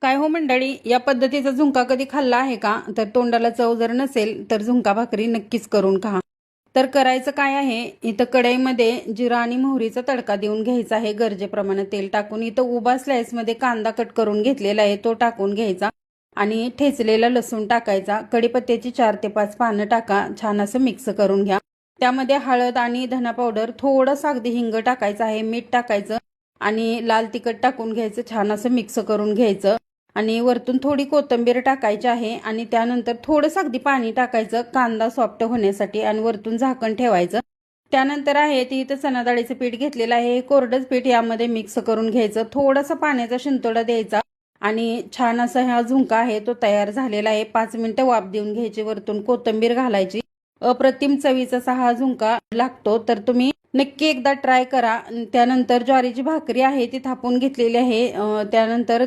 काय हो मंडळी, या पद्धतीचा झुणका कधी खाल्ला आहे का? तर तोंडाला चव जर नसेल तर झुणका भाकरी नक्कीच करून खा. तर करायचं काय आहे, इथं कढईमध्ये जिरा आणि मोहरीचा तडका देऊन घ्यायचा आहे. गरजेप्रमाणे तेल टाकून इथं उभा स्लाइसमध्ये कांदा कट करून घेतलेला आहे, तो टाकून घ्यायचा आणि ठेचलेला लसूण टाकायचा. कढीपत्त्याची 4 ते 5 पानं टाका, छान असं मिक्स करून घ्या. त्यामध्ये हळद आणि धना पावडर, थोडंसं अगदी हिंग टाकायचं आहे, मीठ टाकायचं आणि लाल तिखट टाकून घ्यायचं. छान असं मिक्स करून घ्यायचं आणि वरतून थोडी कोथिंबीर टाकायची आहे आणि त्यानंतर थोडंसं अगदी पाणी टाकायचं कांदा सॉफ्ट होण्यासाठी आणि वरतून झाकण ठेवायचं. त्यानंतर आहे ती इथं चणा डाळीचं पीठ घेतलेलं आहे, कोरडंच पीठ यामध्ये मिक्स करून घ्यायचं. थोडासा पाण्याचा शिंतोडा द्यायचा आणि छान असा हा झुणका आहे तो तयार झालेला आहे. 5 मिनिटं वाफ देऊन घ्यायची, वरतून कोथिंबीर घालायची. अप्रतिम चवीचा असा हा झुणका लागतो, तर तुम्ही नक्की एकदा ट्राय करा. त्यानंतर ज्वारीची भाकरी आहे ती थापून घेतलेली आहे. त्यानंतर